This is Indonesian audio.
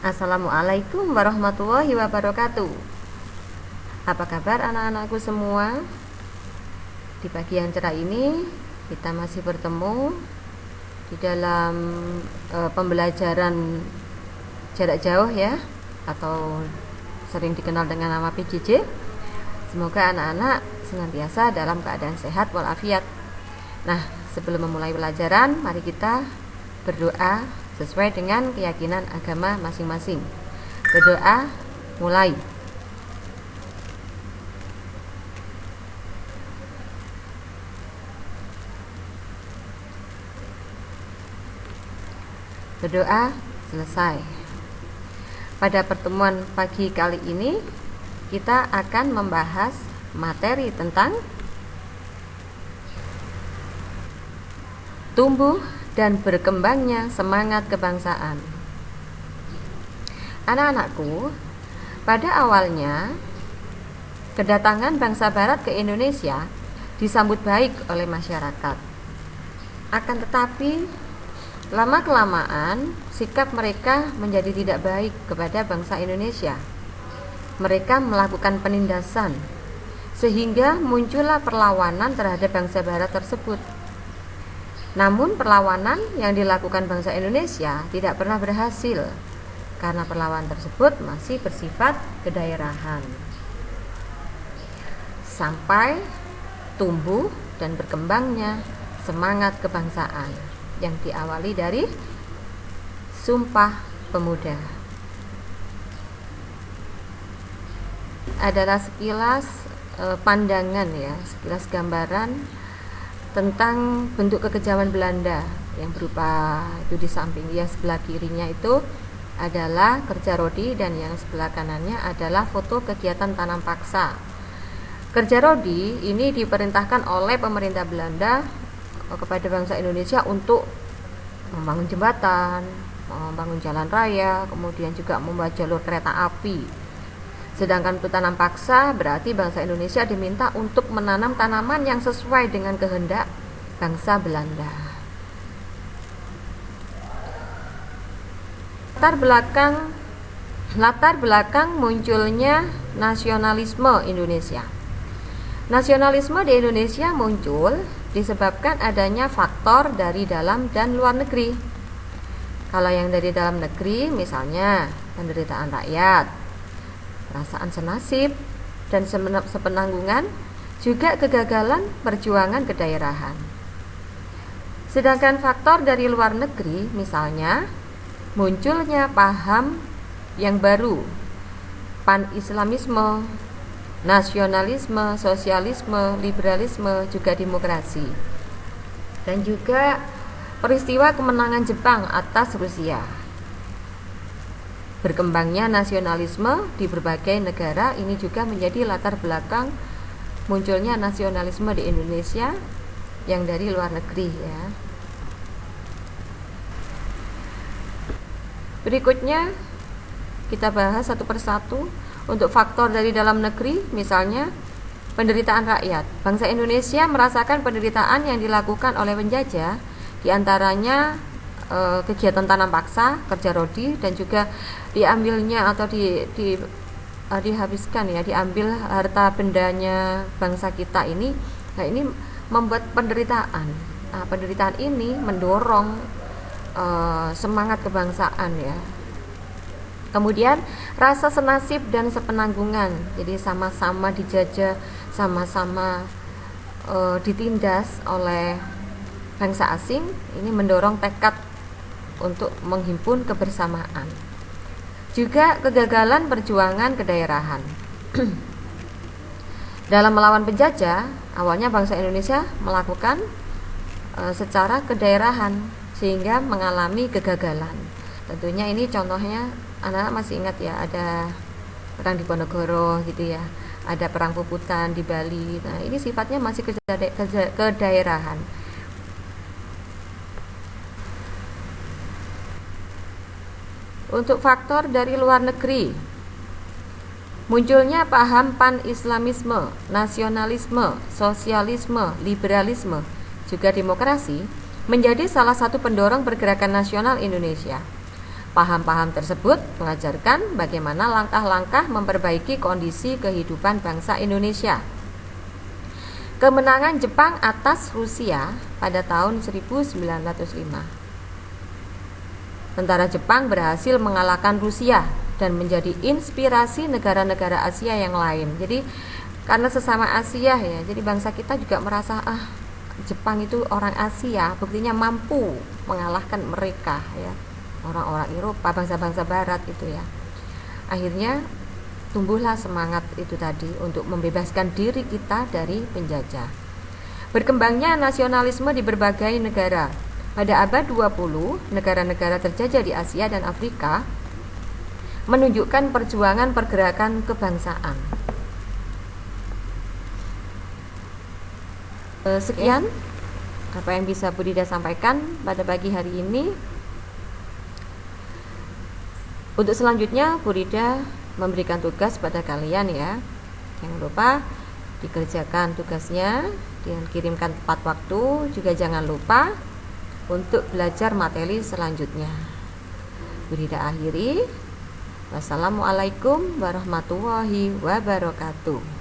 Assalamualaikum warahmatullahi wabarakatuh. Apa kabar anak-anakku semua? Di pagi yang cerah ini kita masih bertemu di dalam pembelajaran jarak jauh ya, atau sering dikenal dengan nama PJJ. Semoga anak-anak senantiasa dalam keadaan sehat walafiat. Nah, sebelum memulai pelajaran, mari kita berdoa sesuai dengan keyakinan agama masing-masing. Berdoa, mulai. Berdoa selesai. Pada pertemuan pagi kali ini, kita akan membahas materi tentang tumbuh dan berkembangnya semangat kebangsaan. Anak-anakku, pada awalnya kedatangan bangsa Barat ke Indonesia disambut baik oleh masyarakat. Akan tetapi, lama-kelamaan sikap mereka menjadi tidak baik kepada bangsa Indonesia. Mereka melakukan penindasan, sehingga muncullah perlawanan terhadap bangsa Barat tersebut. Namun perlawanan yang dilakukan bangsa Indonesia tidak pernah berhasil, karena perlawanan tersebut masih bersifat kedaerahan. Sampai tumbuh dan berkembangnya semangat kebangsaan yang diawali dari Sumpah Pemuda. Adalah sekilas pandangan ya, sekilas gambaran tentang bentuk kekejaman Belanda yang berupa itu di samping yang sebelah kirinya itu adalah kerja rodi dan yang sebelah kanannya adalah foto kegiatan tanam paksa. Kerja rodi ini diperintahkan oleh pemerintah Belanda kepada bangsa Indonesia untuk membangun jembatan, membangun jalan raya, kemudian juga membuat jalur kereta api. Sedangkan untuk tanam paksa berarti bangsa Indonesia diminta untuk menanam tanaman yang sesuai dengan kehendak bangsa Belanda. Latar belakang munculnya nasionalisme Indonesia. Nasionalisme di Indonesia muncul disebabkan adanya faktor dari dalam dan luar negeri. Kalau yang dari dalam negeri misalnya penderitaan rakyat, perasaan senasib dan sepenanggungan, juga kegagalan perjuangan kedaerahan. Sedangkan faktor dari luar negeri misalnya munculnya paham yang baru, pan-islamisme, nasionalisme, sosialisme, liberalisme, juga demokrasi. Dan juga peristiwa kemenangan Jepang atas Rusia. Berkembangnya nasionalisme di berbagai negara ini juga menjadi latar belakang munculnya nasionalisme di Indonesia yang dari luar negeri ya. Berikutnya kita bahas satu persatu. Untuk faktor dari dalam negeri misalnya penderitaan rakyat. Bangsa Indonesia merasakan penderitaan yang dilakukan oleh penjajah, diantaranya kegiatan tanam paksa, kerja rodi, dan juga diambilnya atau dihabiskan ya, diambil harta bendanya bangsa kita ini. Nah, ini membuat penderitaan. Nah, penderitaan ini mendorong semangat kebangsaan ya. Kemudian rasa senasib dan sepenanggungan. Jadi sama-sama dijajah, sama-sama ditindas oleh bangsa asing, ini mendorong tekad untuk menghimpun kebersamaan. Juga kegagalan perjuangan kedaerahan. Dalam melawan penjajah, awalnya bangsa Indonesia melakukan secara kedaerahan sehingga mengalami kegagalan. Tentunya ini contohnya anak-anak masih ingat ya, ada perang di Ponorogo gitu ya, ada perang Puputan di Bali. Nah, ini sifatnya masih kedaerahan. Untuk faktor dari luar negeri, munculnya paham pan-islamisme, nasionalisme, sosialisme, liberalisme, juga demokrasi menjadi salah satu pendorong pergerakan nasional Indonesia. Paham-paham tersebut mengajarkan bagaimana langkah-langkah memperbaiki kondisi kehidupan bangsa Indonesia. Kemenangan Jepang atas Rusia pada tahun 1905. Tentara Jepang berhasil mengalahkan Rusia dan menjadi inspirasi negara-negara Asia yang lain. Jadi karena sesama Asia ya, jadi bangsa kita juga merasa Jepang itu orang Asia, buktinya mampu mengalahkan mereka ya. Orang-orang Eropa, bangsa-bangsa barat itu ya. Akhirnya tumbuhlah semangat itu tadi untuk membebaskan diri kita dari penjajah. Berkembangnya nasionalisme di berbagai negara. Pada abad 20, negara-negara terjajah di Asia dan Afrika menunjukkan perjuangan pergerakan kebangsaan. Sekian apa yang bisa Bu Dida sampaikan pada pagi hari ini. Untuk selanjutnya Bu Rida memberikan tugas pada kalian ya. Jangan lupa dikerjakan tugasnya dan kirimkan tepat waktu. Juga jangan lupa untuk belajar materi selanjutnya. Bu Rida akhiri. Wassalamualaikum warahmatullahi wabarakatuh.